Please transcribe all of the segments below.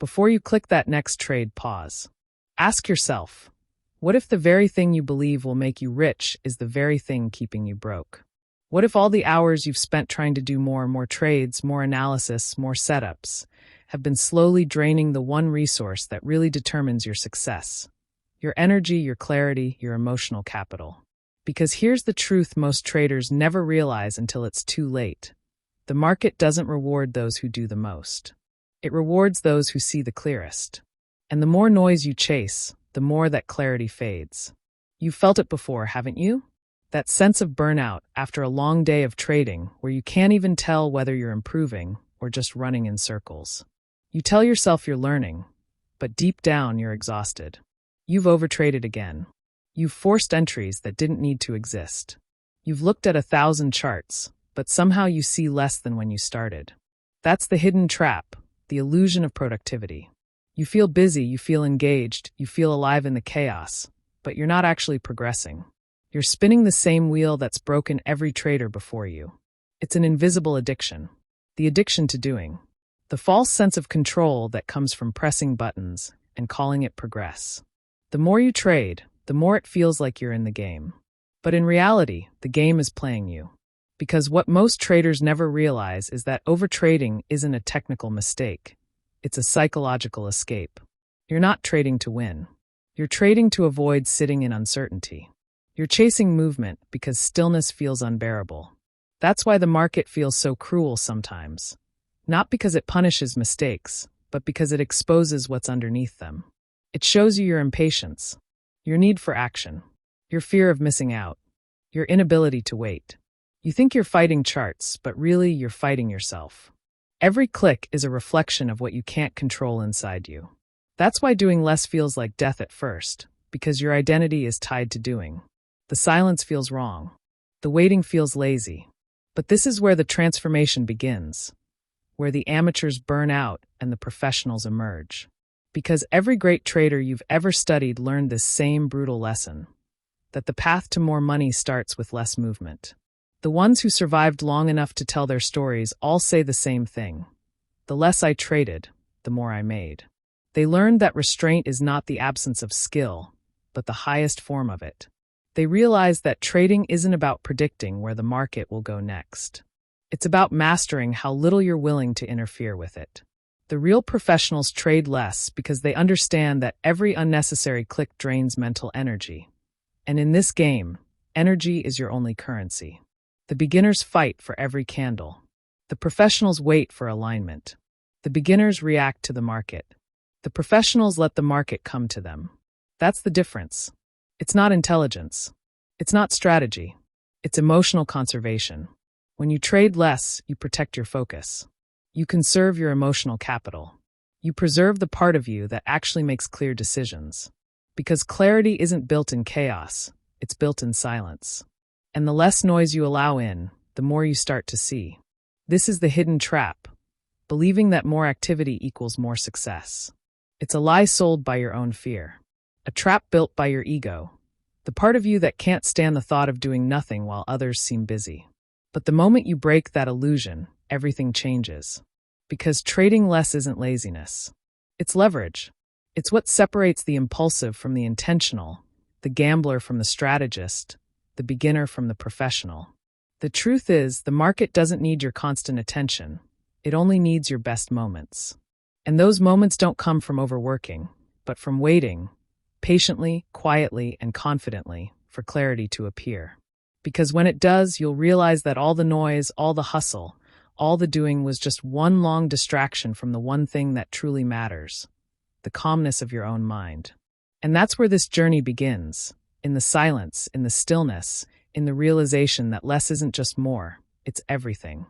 Before you click that next trade, pause. Ask yourself, what if the very thing you believe will make you rich is the very thing keeping you broke? What if all the hours you've spent trying to do more trades, more analysis, more setups, have been slowly draining the one resource that really determines your success? Your energy, your clarity, your emotional capital. Because here's the truth most traders never realize until it's too late. The market doesn't reward those who do the most. It rewards those who see the clearest. And the more noise you chase, the more that clarity fades. You've felt it before, haven't you? That sense of burnout after a long day of trading where you can't even tell whether you're improving or just running in circles. You tell yourself you're learning, but deep down you're exhausted. You've overtraded again. You've forced entries that didn't need to exist. You've looked at 1,000 charts, but somehow you see less than when you started. That's the hidden trap, the illusion of productivity. You feel busy, you feel engaged, you feel alive in the chaos, but you're not actually progressing. You're spinning the same wheel that's broken every trader before you. It's an invisible addiction. The addiction to doing. The false sense of control that comes from pressing buttons and calling it progress. The more you trade, the more it feels like you're in the game. But in reality, the game is playing you. Because what most traders never realize is that overtrading isn't a technical mistake. It's a psychological escape. You're not trading to win. You're trading to avoid sitting in uncertainty. You're chasing movement because stillness feels unbearable. That's why the market feels so cruel sometimes. Not because it punishes mistakes, but because it exposes what's underneath them. It shows you your impatience, your need for action, your fear of missing out, your inability to wait. You think you're fighting charts, but really you're fighting yourself. Every click is a reflection of what you can't control inside you. That's why doing less feels like death at first, because your identity is tied to doing. The silence feels wrong. The waiting feels lazy. But this is where the transformation begins, where the amateurs burn out and the professionals emerge. Because every great trader you've ever studied learned this same brutal lesson, that the path to more money starts with less movement. The ones who survived long enough to tell their stories all say the same thing. The less I traded, the more I made. They learned that restraint is not the absence of skill, but the highest form of it. They realized that trading isn't about predicting where the market will go next. It's about mastering how little you're willing to interfere with it. The real professionals trade less because they understand that every unnecessary click drains mental energy. And in this game, energy is your only currency. The beginners fight for every candle. The professionals wait for alignment. The beginners react to the market. The professionals let the market come to them. That's the difference. It's not intelligence. It's not strategy. It's emotional conservation. When you trade less, you protect your focus. You conserve your emotional capital. You preserve the part of you that actually makes clear decisions. Because clarity isn't built in chaos, it's built in silence. And the less noise you allow in, the more you start to see. This is the hidden trap, believing that more activity equals more success. It's a lie sold by your own fear. A trap built by your ego, the part of you that can't stand the thought of doing nothing while others seem busy. But the moment you break that illusion, everything changes. Because trading less isn't laziness. It's leverage. It's what separates the impulsive from the intentional, the gambler from the strategist, the beginner from the professional. The truth is, the market doesn't need your constant attention. It only needs your best moments. And those moments don't come from overworking, but from waiting, patiently, quietly, and confidently, for clarity to appear. Because when it does, you'll realize that all the noise, all the hustle, all the doing was just one long distraction from the one thing that truly matters, the calmness of your own mind. And that's where this journey begins, in the silence, in the stillness, in the realization that less isn't just more, it's everything.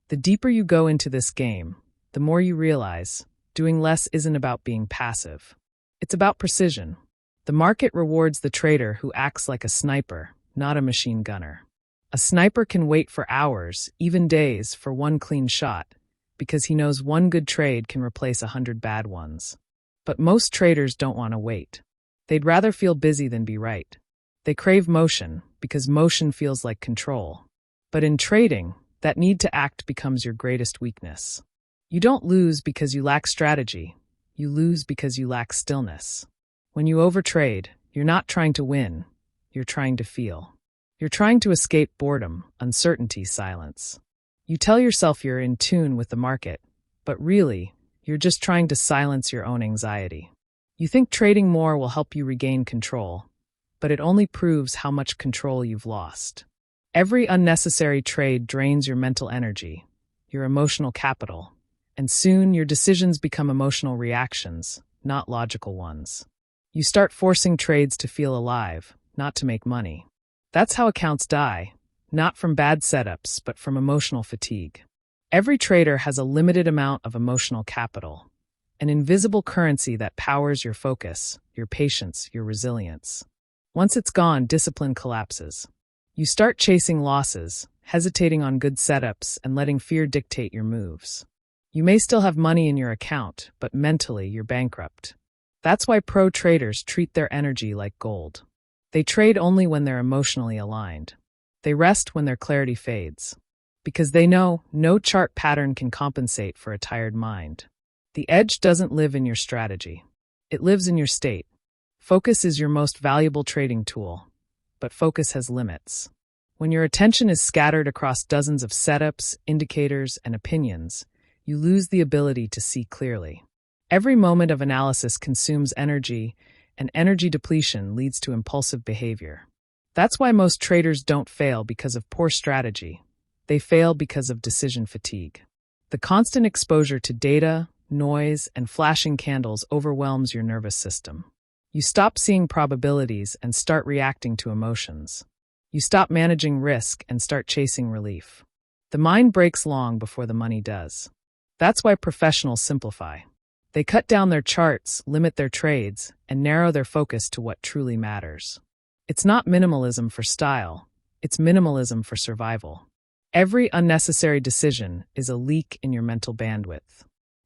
The deeper you go into this game, the more you realize doing less isn't about being passive. It's about precision. The market rewards the trader who acts like a sniper, not a machine gunner. A sniper can wait for hours, even days, for one clean shot, because he knows one good trade can replace 100 bad ones. But most traders don't want to wait. They'd rather feel busy than be right. They crave motion, because motion feels like control. But in trading, that need to act becomes your greatest weakness. You don't lose because you lack strategy. You lose because you lack stillness. When you overtrade, you're not trying to win, you're trying to feel. You're trying to escape boredom, uncertainty, silence. You tell yourself you're in tune with the market, but really, you're just trying to silence your own anxiety. You think trading more will help you regain control, but it only proves how much control you've lost. Every unnecessary trade drains your mental energy, your emotional capital, and soon your decisions become emotional reactions, not logical ones. You start forcing trades to feel alive, not to make money. That's how accounts die, not from bad setups, but from emotional fatigue. Every trader has a limited amount of emotional capital, an invisible currency that powers your focus, your patience, your resilience. Once it's gone, discipline collapses. You start chasing losses, hesitating on good setups, and letting fear dictate your moves. You may still have money in your account, but mentally you're bankrupt. That's why pro traders treat their energy like gold. They trade only when they're emotionally aligned. They rest when their clarity fades. Because they know no chart pattern can compensate for a tired mind. The edge doesn't live in your strategy. It lives in your state. Focus is your most valuable trading tool, but focus has limits. When your attention is scattered across dozens of setups, indicators, and opinions, you lose the ability to see clearly. Every moment of analysis consumes energy, and energy depletion leads to impulsive behavior. That's why most traders don't fail because of poor strategy. They fail because of decision fatigue. The constant exposure to data, noise, and flashing candles overwhelms your nervous system. You stop seeing probabilities and start reacting to emotions. You stop managing risk and start chasing relief. The mind breaks long before the money does. That's why professionals simplify. They cut down their charts, limit their trades, and narrow their focus to what truly matters. It's not minimalism for style, it's minimalism for survival. Every unnecessary decision is a leak in your mental bandwidth.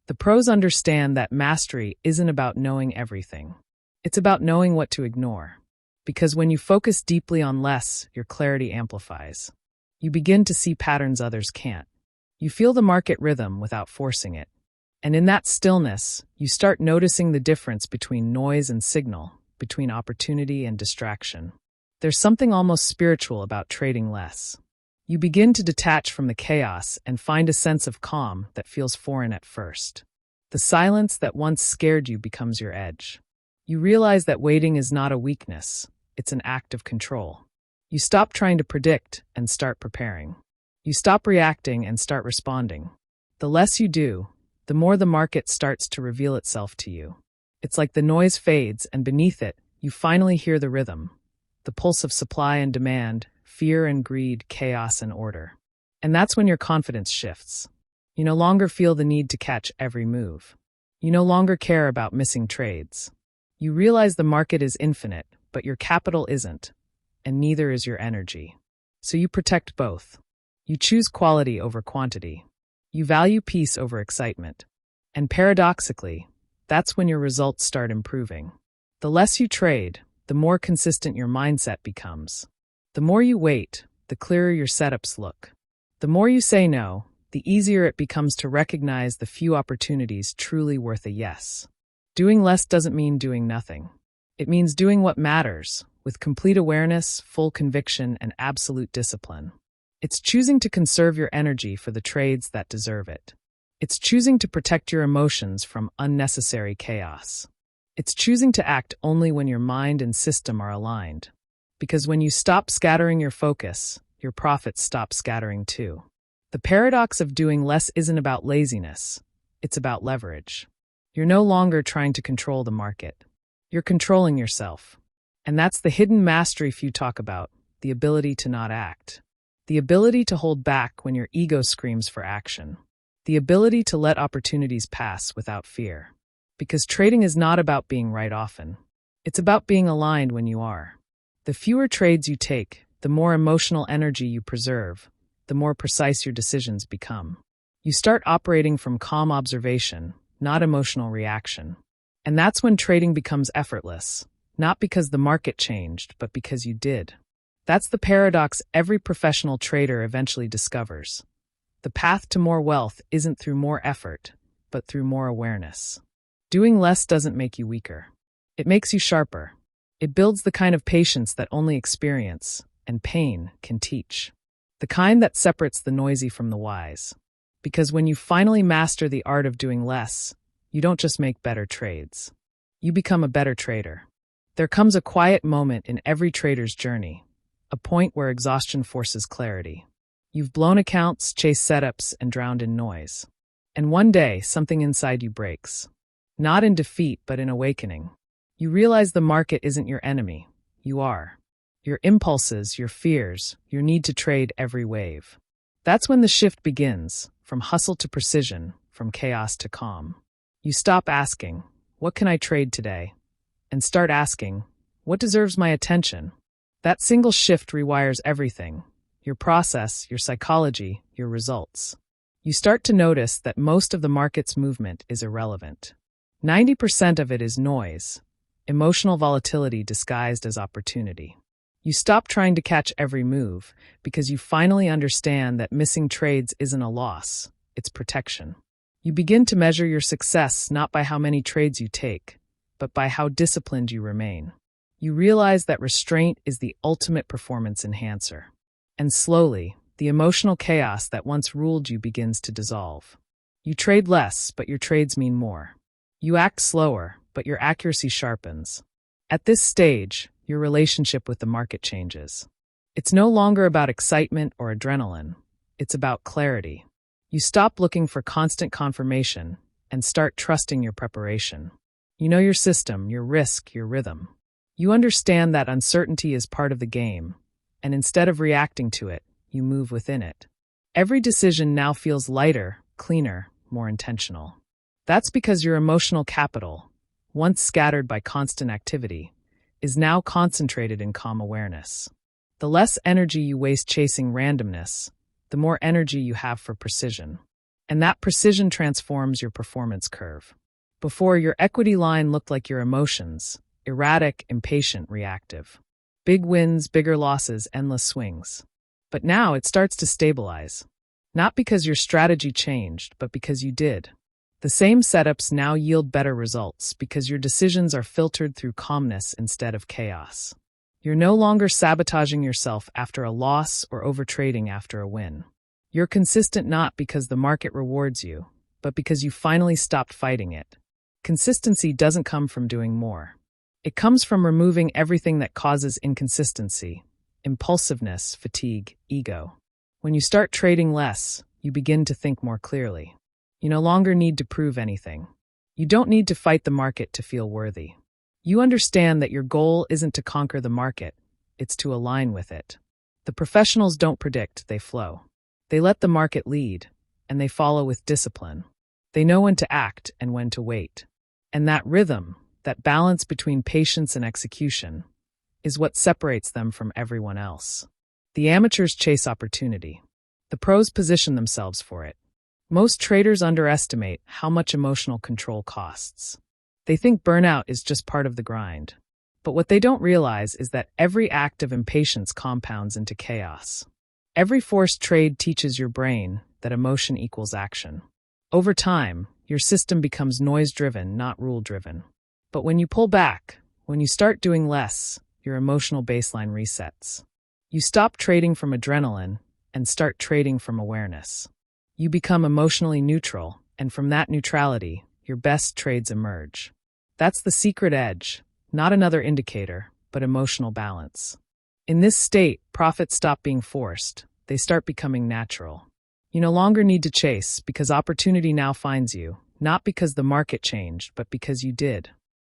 The pros understand that mastery isn't about knowing everything. It's about knowing what to ignore. Because when you focus deeply on less, your clarity amplifies. You begin to see patterns others can't. You feel the market rhythm without forcing it. And in that stillness, you start noticing the difference between noise and signal, between opportunity and distraction. There's something almost spiritual about trading less. You begin to detach from the chaos and find a sense of calm that feels foreign at first. The silence that once scared you becomes your edge. You realize that waiting is not a weakness, it's an act of control. You stop trying to predict and start preparing. You stop reacting and start responding. The less you do, the more the market starts to reveal itself to you. It's like the noise fades and beneath it, you finally hear the rhythm, the pulse of supply and demand, fear and greed, chaos and order. And that's when your confidence shifts. You no longer feel the need to catch every move. You no longer care about missing trades. You realize the market is infinite, but your capital isn't, and neither is your energy. So you protect both. You choose quality over quantity. You value peace over excitement. And paradoxically, that's when your results start improving. The less you trade, the more consistent your mindset becomes. The more you wait, the clearer your setups look. The more you say no, the easier it becomes to recognize the few opportunities truly worth a yes. Doing less doesn't mean doing nothing. It means doing what matters, with complete awareness, full conviction, and absolute discipline. It's choosing to conserve your energy for the trades that deserve it. It's choosing to protect your emotions from unnecessary chaos. It's choosing to act only when your mind and system are aligned. Because when you stop scattering your focus, your profits stop scattering too. The paradox of doing less isn't about laziness, it's about leverage. You're no longer trying to control the market. You're controlling yourself. And that's the hidden mastery few talk about, the ability to not act. The ability to hold back when your ego screams for action. The ability to let opportunities pass without fear. Because trading is not about being right often. It's about being aligned when you are. The fewer trades you take, the more emotional energy you preserve, the more precise your decisions become. You start operating from calm observation, not emotional reaction. And that's when trading becomes effortless, not because the market changed, but because you did. That's the paradox every professional trader eventually discovers. The path to more wealth isn't through more effort, but through more awareness. Doing less doesn't make you weaker. It makes you sharper. It builds the kind of patience that only experience and pain can teach. The kind that separates the noisy from the wise. Because when you finally master the art of doing less, you don't just make better trades. You become a better trader. There comes a quiet moment in every trader's journey, a point where exhaustion forces clarity. You've blown accounts, chased setups, and drowned in noise. And one day, something inside you breaks. Not in defeat, but in awakening. You realize the market isn't your enemy. You are. Your impulses, your fears, your need to trade every wave. That's when the shift begins, from hustle to precision, from chaos to calm. You stop asking, "What can I trade today?" and start asking, "What deserves my attention?" That single shift rewires everything. Your process, your psychology, your results. You start to notice that most of the market's movement is irrelevant. 90% of it is noise, emotional volatility disguised as opportunity. You stop trying to catch every move because you finally understand that missing trades isn't a loss, it's protection. You begin to measure your success not by how many trades you take, but by how disciplined you remain. You realize that restraint is the ultimate performance enhancer. And slowly, the emotional chaos that once ruled you begins to dissolve. You trade less, but your trades mean more. You act slower, but your accuracy sharpens. At this stage, your relationship with the market changes. It's no longer about excitement or adrenaline. It's about clarity. You stop looking for constant confirmation and start trusting your preparation. You know your system, your risk, your rhythm. You understand that uncertainty is part of the game, and instead of reacting to it, you move within it. Every decision now feels lighter, cleaner, more intentional. That's because your emotional capital, once scattered by constant activity, is now concentrated in calm awareness. The less energy you waste chasing randomness, the more energy you have for precision. And that precision transforms your performance curve. Before, your equity line looked like your emotions, erratic, impatient, reactive. Big wins, bigger losses, endless swings. But now it starts to stabilize. Not because your strategy changed, but because you did. The same setups now yield better results because your decisions are filtered through calmness instead of chaos. You're no longer sabotaging yourself after a loss or overtrading after a win. You're consistent not because the market rewards you, but because you finally stopped fighting it. Consistency doesn't come from doing more. It comes from removing everything that causes inconsistency, impulsiveness, fatigue, ego. When you start trading less, you begin to think more clearly. You no longer need to prove anything. You don't need to fight the market to feel worthy. You understand that your goal isn't to conquer the market, it's to align with it. The professionals don't predict, they flow. They let the market lead, and they follow with discipline. They know when to act and when to wait. And that rhythm, that balance between patience and execution, is what separates them from everyone else. The amateurs chase opportunity. The pros position themselves for it. Most traders underestimate how much emotional control costs. They think burnout is just part of the grind. But what they don't realize is that every act of impatience compounds into chaos. Every forced trade teaches your brain that emotion equals action. Over time, your system becomes noise-driven, not rule-driven. But when you pull back, when you start doing less, your emotional baseline resets. You stop trading from adrenaline and start trading from awareness. You become emotionally neutral, and from that neutrality, your best trades emerge. That's the secret edge, not another indicator, but emotional balance. In this state, profits stop being forced. They start becoming natural. You no longer need to chase because opportunity now finds you, not because the market changed, but because you did.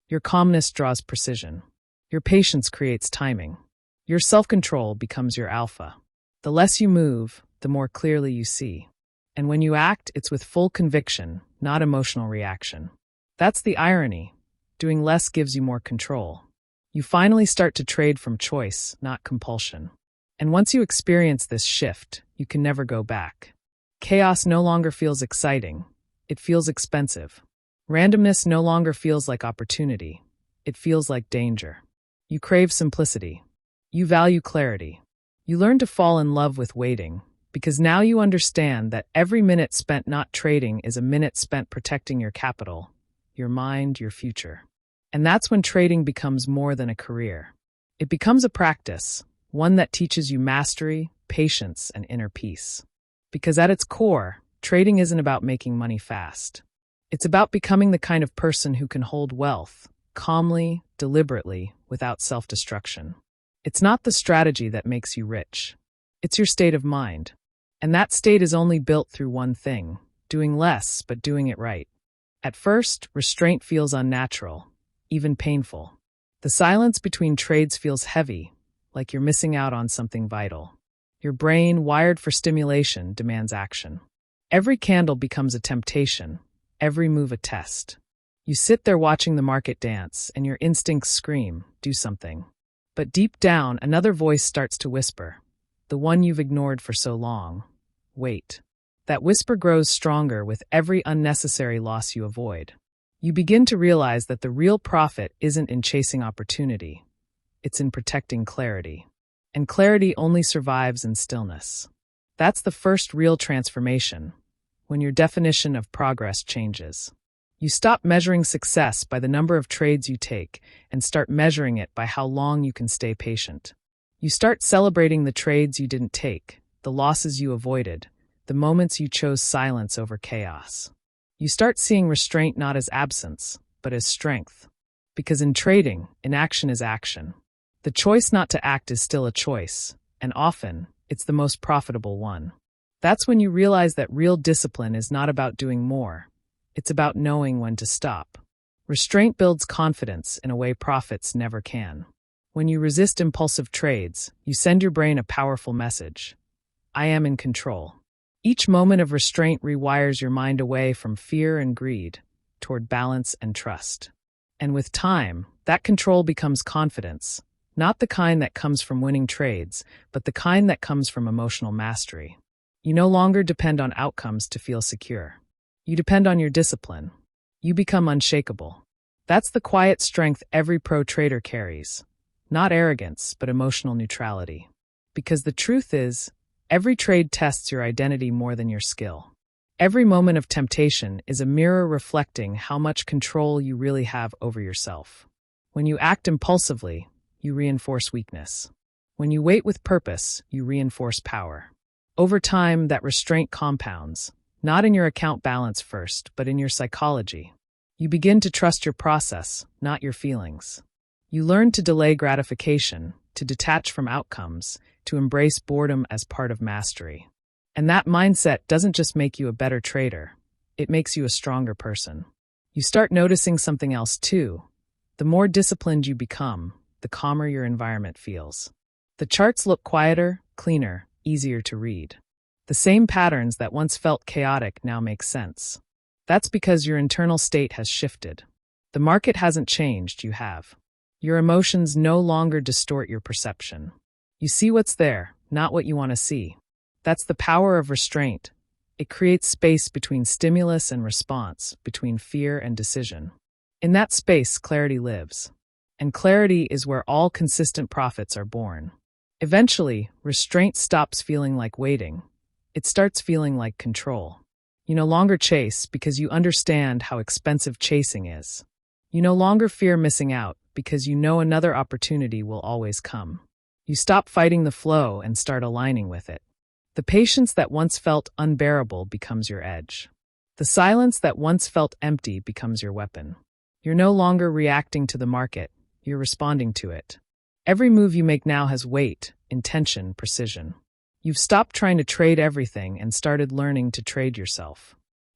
Your calmness draws precision. Your patience creates timing. Your self-control becomes your alpha. The less you move, the more clearly you see. And when you act, it's with full conviction, not emotional reaction. That's the irony. Doing less gives you more control. You finally start to trade from choice, not compulsion. And once you experience this shift, you can never go back. Chaos no longer feels exciting. It feels expensive. Randomness no longer feels like opportunity. It feels like danger. You crave simplicity. You value clarity. You learn to fall in love with waiting, because now you understand that every minute spent not trading is a minute spent protecting your capital, your mind, your future. And that's when trading becomes more than a career. It becomes a practice, one that teaches you mastery, patience, and inner peace. Because at its core, trading isn't about making money fast. It's about becoming the kind of person who can hold wealth, calmly, deliberately, without self-destruction. It's not the strategy that makes you rich. It's your state of mind. And that state is only built through one thing, doing less but doing it right. At first, restraint feels unnatural, even painful. The silence between trades feels heavy, like you're missing out on something vital. Your brain, wired for stimulation, demands action. Every candle becomes a temptation, every move a test. You sit there watching the market dance, and your instincts scream, do something. But deep down, another voice starts to whisper, the one you've ignored for so long. Wait. That whisper grows stronger with every unnecessary loss you avoid. You begin to realize that the real profit isn't in chasing opportunity. It's in protecting clarity. And clarity only survives in stillness. That's the first real transformation, when your definition of progress changes. You stop measuring success by the number of trades you take and start measuring it by how long you can stay patient. You start celebrating the trades you didn't take, the losses you avoided, the moments you chose silence over chaos. You start seeing restraint not as absence, but as strength. Because in trading, inaction is action. The choice not to act is still a choice, and often, it's the most profitable one. That's when you realize that real discipline is not about doing more. It's about knowing when to stop. Restraint builds confidence in a way profits never can. When you resist impulsive trades, you send your brain a powerful message. I am in control. Each moment of restraint rewires your mind away from fear and greed toward balance and trust. And with time, that control becomes confidence, not the kind that comes from winning trades, but the kind that comes from emotional mastery. You no longer depend on outcomes to feel secure. You depend on your discipline. You become unshakable. That's the quiet strength every pro trader carries. Not arrogance, but emotional neutrality. Because the truth is, every trade tests your identity more than your skill. Every moment of temptation is a mirror reflecting how much control you really have over yourself. When you act impulsively, you reinforce weakness. When you wait with purpose, you reinforce power. Over time, that restraint compounds, not in your account balance first, but in your psychology. You begin to trust your process, not your feelings. You learn to delay gratification, to detach from outcomes, to embrace boredom as part of mastery. And that mindset doesn't just make you a better trader, it makes you a stronger person. You start noticing something else too. The more disciplined you become, the calmer your environment feels. The charts look quieter, cleaner, easier to read. The same patterns that once felt chaotic now make sense. That's because your internal state has shifted. The market hasn't changed, you have. Your emotions no longer distort your perception. You see what's there, not what you want to see. That's the power of restraint. It creates space between stimulus and response, between fear and decision. In that space, clarity lives. And clarity is where all consistent profits are born. Eventually, restraint stops feeling like waiting. It starts feeling like control. You no longer chase because you understand how expensive chasing is. You no longer fear missing out because you know another opportunity will always come. You stop fighting the flow and start aligning with it. The patience that once felt unbearable becomes your edge. The silence that once felt empty becomes your weapon. You're no longer reacting to the market, you're responding to it. Every move you make now has weight, intention, precision. You've stopped trying to trade everything and started learning to trade yourself.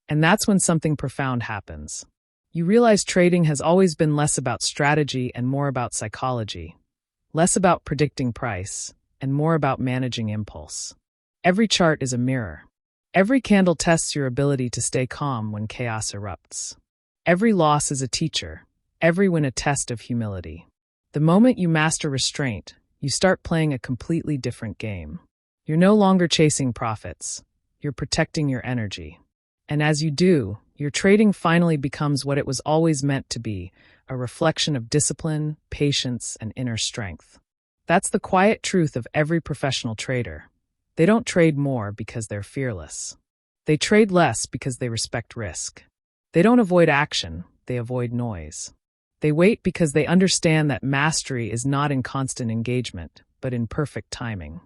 And that's when something profound happens. You realize trading has always been less about strategy and more about psychology. Less about predicting price, and more about managing impulse. Every chart is a mirror. Every candle tests your ability to stay calm when chaos erupts. Every loss is a teacher, every win a test of humility. The moment you master restraint, you start playing a completely different game. You're no longer chasing profits. You're protecting your energy. And as you do, your trading finally becomes what it was always meant to be, a reflection of discipline, patience, and inner strength. That's the quiet truth of every professional trader. They don't trade more because they're fearless. They trade less because they respect risk. They don't avoid action. they avoid noise. They wait because they understand that mastery is not in constant engagement, but in perfect timing.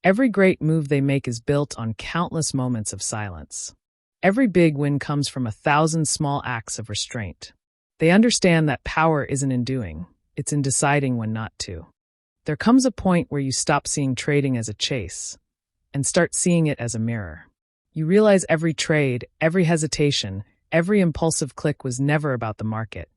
Every great move they make is built on countless moments of silence. Every big win comes from 1,000 small acts of restraint. They understand that power isn't in doing, it's in deciding when not to. There comes a point where you stop seeing trading as a chase and start seeing it as a mirror. You realize every trade, every hesitation, every impulsive click was never about the market.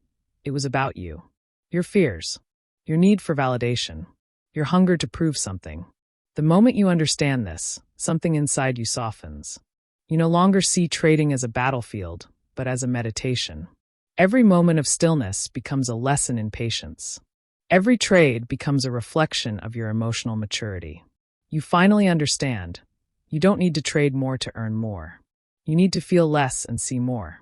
It was about you. Your fears, your need for validation, your hunger to prove something. The moment you understand this, something inside you softens. You no longer see trading as a battlefield, but as a meditation. Every moment of stillness becomes a lesson in patience. Every trade becomes a reflection of your emotional maturity. You finally understand. You don't need to trade more to earn more. You need to feel less and see more.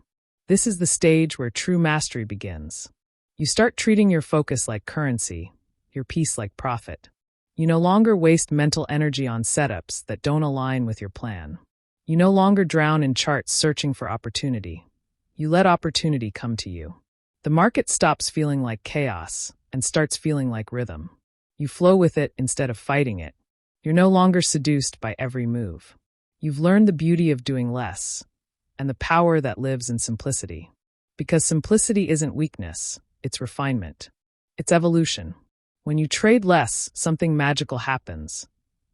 This is the stage where true mastery begins. You start treating your focus like currency, your peace like profit. You no longer waste mental energy on setups that don't align with your plan. You no longer drown in charts searching for opportunity. You let opportunity come to you. The market stops feeling like chaos and starts feeling like rhythm. You flow with it instead of fighting it. You're no longer seduced by every move. You've learned the beauty of doing less and the power that lives in simplicity. Because simplicity isn't weakness, it's refinement. It's evolution. When you trade less, something magical happens.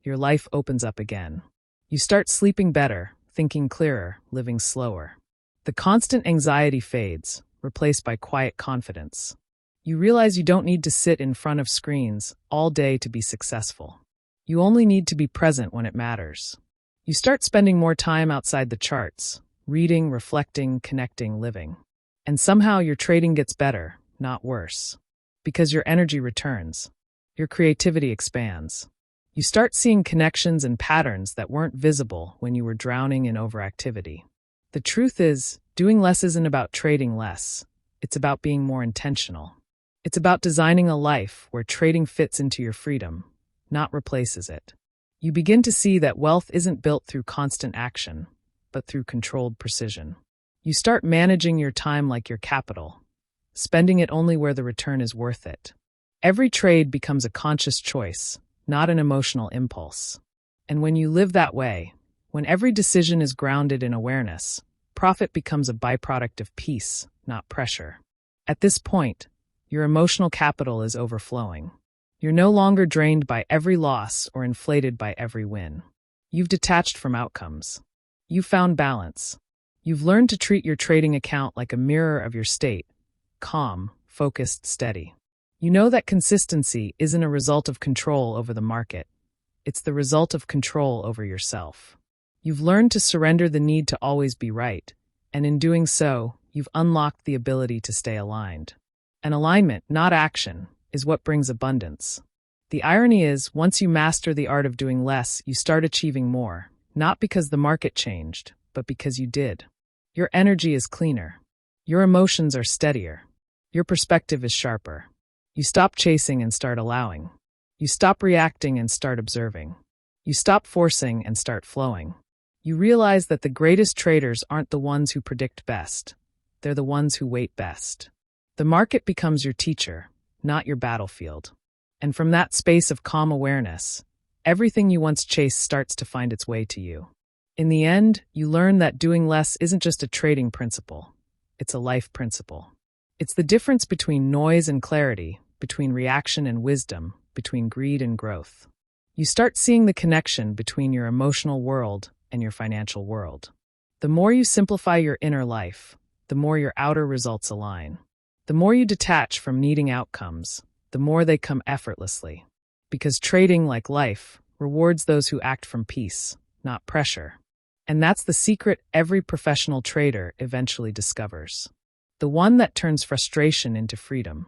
Your life opens up again. You start sleeping better, thinking clearer, living slower. The constant anxiety fades, replaced by quiet confidence. You realize you don't need to sit in front of screens all day to be successful. You only need to be present when it matters. You start spending more time outside the charts, reading, reflecting, connecting, living. And somehow your trading gets better, not worse. Because your energy returns. Your creativity expands. You start seeing connections and patterns that weren't visible when you were drowning in overactivity. The truth is, doing less isn't about trading less. It's about being more intentional. It's about designing a life where trading fits into your freedom, not replaces it. You begin to see that wealth isn't built through constant action, but through controlled precision. You start managing your time like your capital, spending it only where the return is worth it. Every trade becomes a conscious choice, not an emotional impulse. And when you live that way, when every decision is grounded in awareness, profit becomes a byproduct of peace, not pressure. At this point, your emotional capital is overflowing. You're no longer drained by every loss or inflated by every win. You've detached from outcomes. You've found balance. You've learned to treat your trading account like a mirror of your state, calm, focused, steady. You know that consistency isn't a result of control over the market. It's the result of control over yourself. You've learned to surrender the need to always be right, and in doing so, you've unlocked the ability to stay aligned. And alignment, not action, is what brings abundance. The irony is, once you master the art of doing less, you start achieving more, not because the market changed, but because you did. Your energy is cleaner. Your emotions are steadier. Your perspective is sharper. You stop chasing and start allowing. You stop reacting and start observing. You stop forcing and start flowing. You realize that the greatest traders aren't the ones who predict best. They're the ones who wait best. The market becomes your teacher, not your battlefield. And from that space of calm awareness, everything you once chased starts to find its way to you. In the end, you learn that doing less isn't just a trading principle. It's a life principle. It's the difference between noise and clarity, between reaction and wisdom, between greed and growth. You start seeing the connection between your emotional world and your financial world. The more you simplify your inner life, the more your outer results align. The more you detach from needing outcomes, the more they come effortlessly. Because trading, like life, rewards those who act from peace, not pressure. And that's the secret every professional trader eventually discovers. The one that turns frustration into freedom.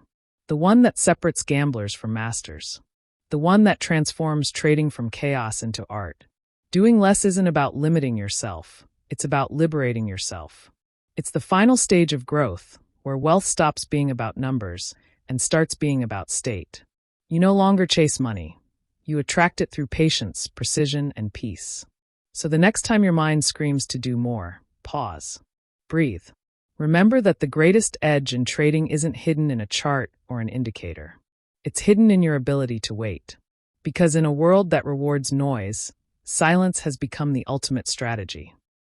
The one that separates gamblers from masters. The one that transforms trading from chaos into art. Doing less isn't about limiting yourself. It's about liberating yourself. It's the final stage of growth, where wealth stops being about numbers and starts being about state. You no longer chase money. You attract it through patience, precision, and peace. So the next time your mind screams to do more, pause. Breathe. Remember that the greatest edge in trading isn't hidden in a chart or an indicator. It's hidden in your ability to wait. Because in a world that rewards noise, silence has become the ultimate strategy.